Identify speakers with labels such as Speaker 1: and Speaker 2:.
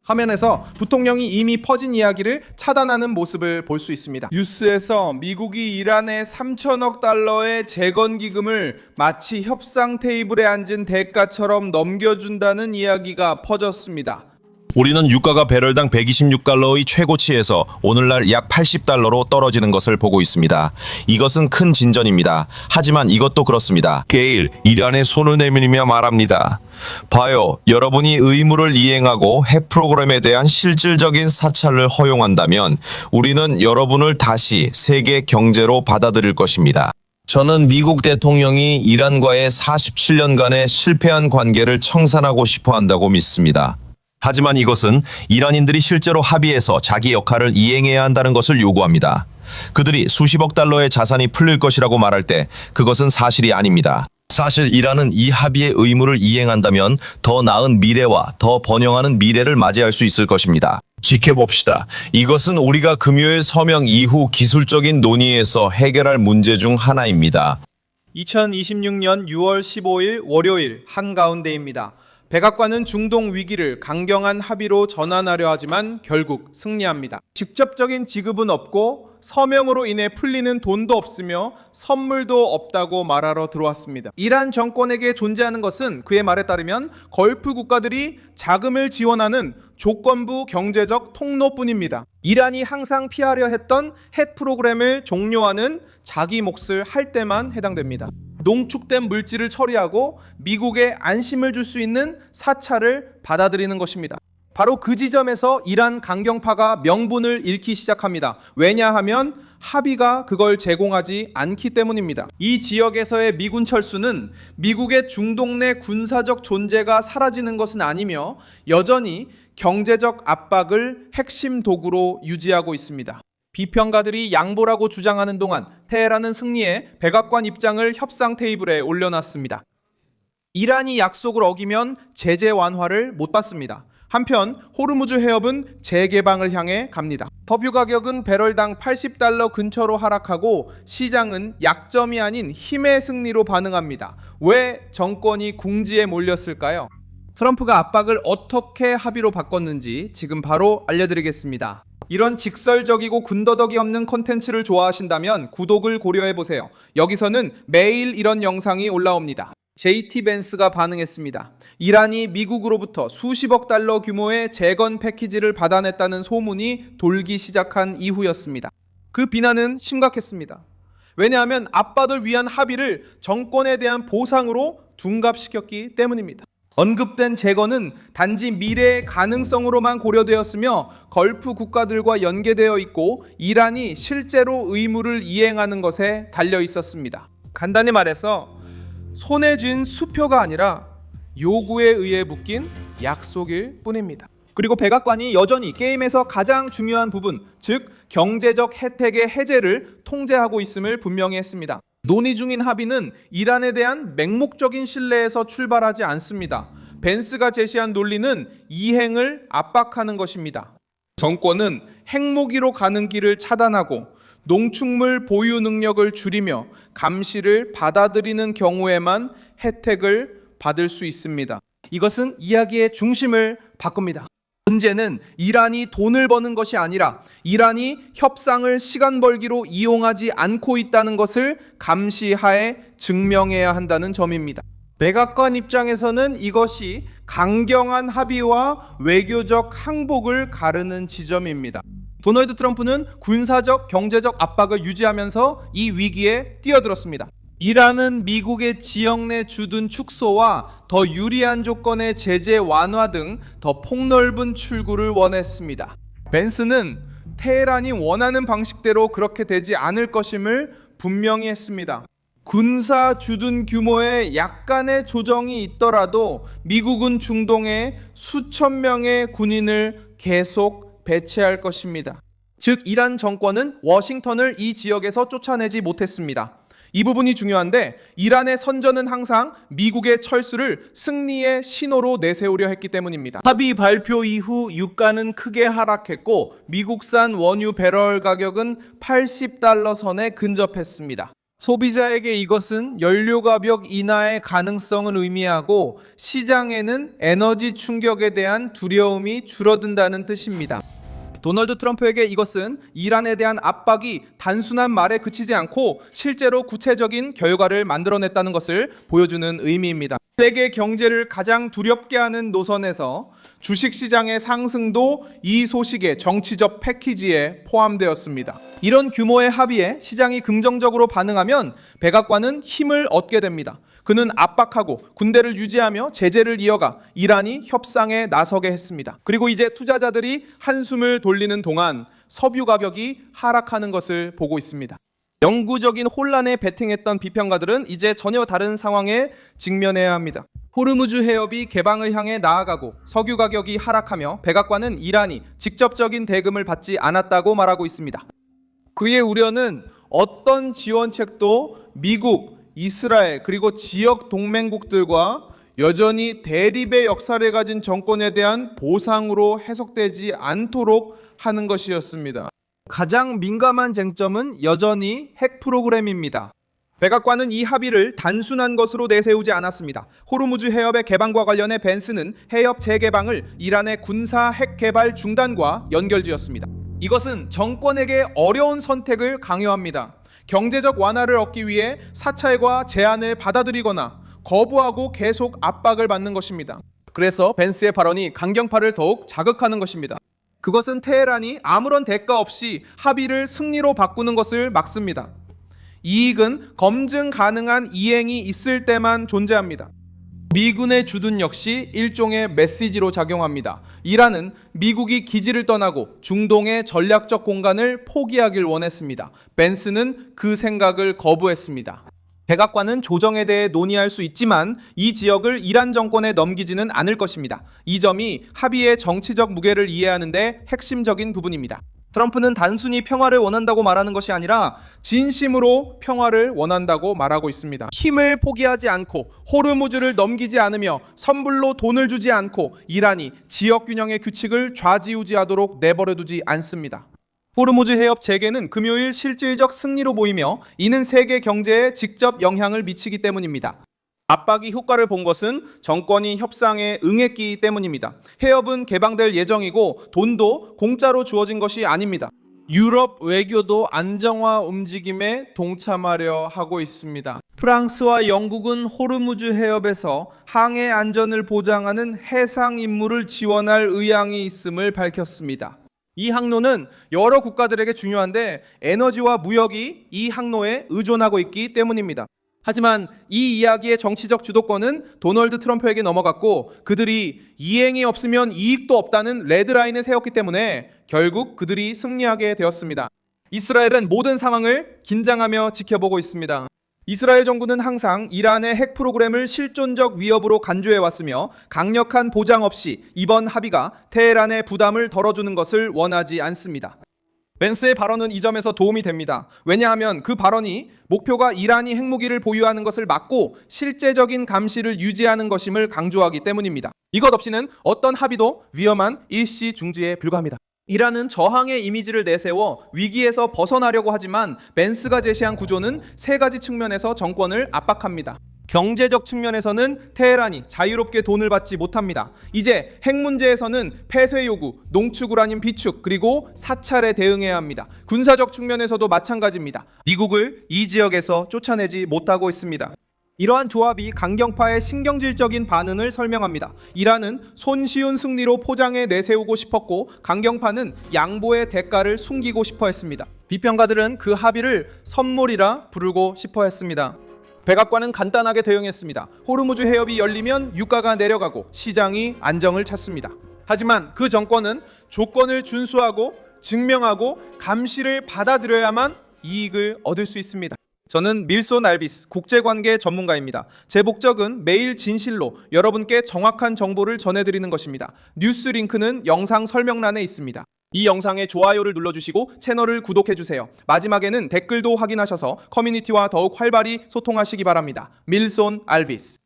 Speaker 1: 화면에서 부통령이 이미 퍼진 이야기를 차단하는 모습을 볼 수 있습니다. 뉴스에서 미국이 이란에 3천억 달러의 재건 기금을 마치 협상 테이블에 앉은 대가처럼 넘겨준다는 이야기가 퍼졌습니다.
Speaker 2: 우리는 유가가 배럴당 126달러의 최고치에서 오늘날 약 80달러로 떨어지는 것을 보고 있습니다. 이것은 큰 진전입니다. 하지만 이것도 그렇습니다.
Speaker 3: 게일, 이란에 손을 내밀며 말합니다. 봐요, 여러분이 의무를 이행하고 핵 프로그램에 대한 실질적인 사찰을 허용한다면 우리는 여러분을 다시 세계 경제로 받아들일 것입니다. 저는 미국 대통령이 이란과의 47년간의 실패한 관계를 청산하고 싶어 한다고 믿습니다. 하지만 이것은 이란인들이 실제로 합의해서 자기 역할을 이행해야 한다는 것을 요구합니다. 그들이 수십억 달러의 자산이 풀릴 것이라고 말할 때 그것은 사실이 아닙니다. 사실 이란은 이 합의의 의무를 이행한다면 더 나은 미래와 더 번영하는 미래를 맞이할 수 있을 것입니다. 지켜봅시다. 이것은 우리가 금요일 서명 이후 기술적인 논의에서 해결할 문제 중 하나입니다.
Speaker 1: 2026년 6월 15일 월요일 한가운데입니다. 백악관은 중동 위기를 강경한 합의로 전환하려 하지만 결국 승리합니다. 직접적인 지급은 없고 서명으로 인해 풀리는 돈도 없으며 선물도 없다고 말하러 들어왔습니다. 이란 정권에게 존재하는 것은 그의 말에 따르면 걸프 국가들이 자금을 지원하는 조건부 경제적 통로뿐입니다. 이란이 항상 피하려 했던 핵 프로그램을 종료하는 자기 몫을 할 때만 해당됩니다. 농축된 물질을 처리하고 미국에 안심을 줄 수 있는 사찰을 받아들이는 것입니다. 바로 그 지점에서 이란 강경파가 명분을 잃기 시작합니다. 왜냐하면 합의가 그걸 제공하지 않기 때문입니다. 이 지역에서의 미군 철수는 미국의 중동 내 군사적 존재가 사라지는 것은 아니며 여전히 경제적 압박을 핵심 도구로 유지하고 있습니다. 비평가들이 양보라고 주장하는 동안 테헤란은 승리해 백악관 입장을 협상 테이블에 올려놨습니다. 이란이 약속을 어기면 제재 완화를 못 받습니다. 한편 호르무즈 해협은 재개방을 향해 갑니다. 석유 가격은 배럴당 80달러 근처로 하락하고 시장은 약점이 아닌 힘의 승리로 반응합니다. 왜 정권이 궁지에 몰렸을까요? 트럼프가 압박을 어떻게 합의로 바꿨는지 지금 바로 알려드리겠습니다. 이런 직설적이고 군더더기 없는 콘텐츠를 좋아하신다면 구독을 고려해보세요. 여기서는 매일 이런 영상이 올라옵니다. JT 벤스가 반응했습니다. 이란이 미국으로부터 수십억 달러 규모의 재건 패키지를 받아냈다는 소문이 돌기 시작한 이후였습니다. 그 비난은 심각했습니다. 왜냐하면 아빠들 위한 합의를 정권에 대한 보상으로 둔갑시켰기 때문입니다. 언급된 재건은 단지 미래의 가능성으로만 고려되었으며 걸프 국가들과 연계되어 있고 이란이 실제로 의무를 이행하는 것에 달려 있었습니다. 간단히 말해서 손에 쥔 수표가 아니라 요구에 의해 묶인 약속일 뿐입니다. 그리고 백악관이 여전히 게임에서 가장 중요한 부분, 즉 경제적 혜택의 해제를 통제하고 있음을 분명히 했습니다. 논의 중인 합의는 이란에 대한 맹목적인 신뢰에서 출발하지 않습니다. 벤스가 제시한 논리는 이행을 압박하는 것입니다. 정권은 핵무기로 가는 길을 차단하고 농축물 보유 능력을 줄이며 감시를 받아들이는 경우에만 혜택을 받을 수 있습니다. 이것은 이야기의 중심을 바꿉니다. 문제는 이란이 돈을 버는 것이 아니라 이란이 협상을 시간 벌기로 이용하지 않고 있다는 것을 감시하에 증명해야 한다는 점입니다. 백악관 입장에서는 이것이 강경한 합의와 외교적 항복을 가르는 지점입니다. 도널드 트럼프는 군사적, 경제적 압박을 유지하면서 이 위기에 뛰어들었습니다. 이란은 미국의 지역 내 주둔 축소와 더 유리한 조건의 제재 완화 등 더 폭넓은 출구를 원했습니다. 벤스는 테헤란이 원하는 방식대로 그렇게 되지 않을 것임을 분명히 했습니다. 군사 주둔 규모에 약간의 조정이 있더라도 미국은 중동에 수천 명의 군인을 계속 배치할 것입니다. 즉 이란 정권은 워싱턴을 이 지역에서 쫓아내지 못했습니다. 이 부분이 중요한데 이란의 선전은 항상 미국의 철수를 승리의 신호로 내세우려 했기 때문입니다. 합의 발표 이후 유가는 크게 하락했고 미국산 원유 배럴 가격은 80달러 선에 근접했습니다. 소비자에게 이것은 연료 가격 인하의 가능성을 의미하고 시장에는 에너지 충격에 대한 두려움이 줄어든다는 뜻입니다. 도널드 트럼프에게 이것은 이란에 대한 압박이 단순한 말에 그치지 않고 실제로 구체적인 결과를 만들어냈다는 것을 보여주는 의미입니다. 세계 경제를 가장 두렵게 하는 노선에서 주식시장의 상승도 이 소식의 정치적 패키지에 포함되었습니다. 이런 규모의 합의에 시장이 긍정적으로 반응하면 백악관은 힘을 얻게 됩니다. 그는 압박하고 군대를 유지하며 제재를 이어가 이란이 협상에 나서게 했습니다. 그리고 이제 투자자들이 한숨을 돌리는 동안 석유 가격이 하락하는 것을 보고 있습니다. 영구적인 혼란에 베팅했던 비평가들은 이제 전혀 다른 상황에 직면해야 합니다. 호르무즈 해협이 개방을 향해 나아가고 석유 가격이 하락하며 백악관은 이란이 직접적인 대금을 받지 않았다고 말하고 있습니다. 그의 우려는 어떤 지원책도 미국, 이스라엘 그리고 지역 동맹국들과 여전히 대립의 역사를 가진 정권에 대한 보상으로 해석되지 않도록 하는 것이었습니다. 가장 민감한 쟁점은 여전히 핵 프로그램입니다. 백악관은 이 합의를 단순한 것으로 내세우지 않았습니다. 호르무즈 해협의 개방과 관련해 벤스는 해협 재개방을 이란의 군사 핵 개발 중단과 연결지었습니다. 이것은 정권에게 어려운 선택을 강요합니다. 경제적 완화를 얻기 위해 사찰과 제안을 받아들이거나 거부하고 계속 압박을 받는 것입니다. 그래서 벤스의 발언이 강경파를 더욱 자극하는 것입니다. 그것은 테헤란이 아무런 대가 없이 합의를 승리로 바꾸는 것을 막습니다. 이익은 검증 가능한 이행이 있을 때만 존재합니다. 미군의 주둔 역시 일종의 메시지로 작용합니다. 이란은 미국이 기지를 떠나고 중동의 전략적 공간을 포기하길 원했습니다. 벤스는 그 생각을 거부했습니다. 백악관은 조정에 대해 논의할 수 있지만 이 지역을 이란 정권에 넘기지는 않을 것입니다. 이 점이 합의의 정치적 무게를 이해하는데 핵심적인 부분입니다. 트럼프는 단순히 평화를 원한다고 말하는 것이 아니라 진심으로 평화를 원한다고 말하고 있습니다. 힘을 포기하지 않고 호르무즈를 넘기지 않으며 선불로 돈을 주지 않고 이란이 지역 균형의 규칙을 좌지우지하도록 내버려두지 않습니다. 호르무즈 해협 재개는 금요일 실질적 승리로 보이며 이는 세계 경제에 직접 영향을 미치기 때문입니다. 압박이 효과를 본 것은 정권이 협상에 응했기 때문입니다. 해협은 개방될 예정이고 돈도 공짜로 주어진 것이 아닙니다. 유럽 외교도 안정화 움직임에 동참하려 하고 있습니다. 프랑스와 영국은 호르무즈 해협에서 항해 안전을 보장하는 해상 임무를 지원할 의향이 있음을 밝혔습니다. 이 항로는 여러 국가들에게 중요한데 에너지와 무역이 이 항로에 의존하고 있기 때문입니다. 하지만 이 이야기의 정치적 주도권은 도널드 트럼프에게 넘어갔고 그들이 이행이 없으면 이익도 없다는 레드라인을 세웠기 때문에 결국 그들이 승리하게 되었습니다. 이스라엘은 모든 상황을 긴장하며 지켜보고 있습니다. 이스라엘 정부는 항상 이란의 핵 프로그램을 실존적 위협으로 간주해왔으며 강력한 보장 없이 이번 합의가 테헤란의 부담을 덜어주는 것을 원하지 않습니다. 벤스의 발언은 이 점에서 도움이 됩니다. 왜냐하면 그 발언이 목표가 이란이 핵무기를 보유하는 것을 막고 실제적인 감시를 유지하는 것임을 강조하기 때문입니다. 이것 없이는 어떤 합의도 위험한 일시 중지에 불과합니다. 이란은 저항의 이미지를 내세워 위기에서 벗어나려고 하지만 벤스가 제시한 구조는 세 가지 측면에서 정권을 압박합니다. 경제적 측면에서는 테헤란이 자유롭게 돈을 받지 못합니다. 이제 핵 문제에서는 폐쇄 요구, 농축 우라늄 비축, 그리고 사찰에 대응해야 합니다. 군사적 측면에서도 마찬가지입니다. 미국을 이 지역에서 쫓아내지 못하고 있습니다. 이러한 조합이 강경파의 신경질적인 반응을 설명합니다. 이란은 손쉬운 승리로 포장해 내세우고 싶었고 강경파는 양보의 대가를 숨기고 싶어 했습니다. 비평가들은 그 합의를 선물이라 부르고 싶어 했습니다. 백악관은 간단하게 대응했습니다. 호르무즈 해협이 열리면 유가가 내려가고 시장이 안정을 찾습니다. 하지만 그 정권은 조건을 준수하고 증명하고 감시를 받아들여야만 이익을 얻을 수 있습니다. 저는 밀손 알비스 국제관계 전문가입니다. 제 목적은 매일 진실로 여러분께 정확한 정보를 전해드리는 것입니다. 뉴스 링크는 영상 설명란에 있습니다. 이 영상에 좋아요를 눌러주시고 채널을 구독해주세요. 마지막에는 댓글도 확인하셔서 커뮤니티와 더욱 활발히 소통하시기 바랍니다. 밀손 알비스.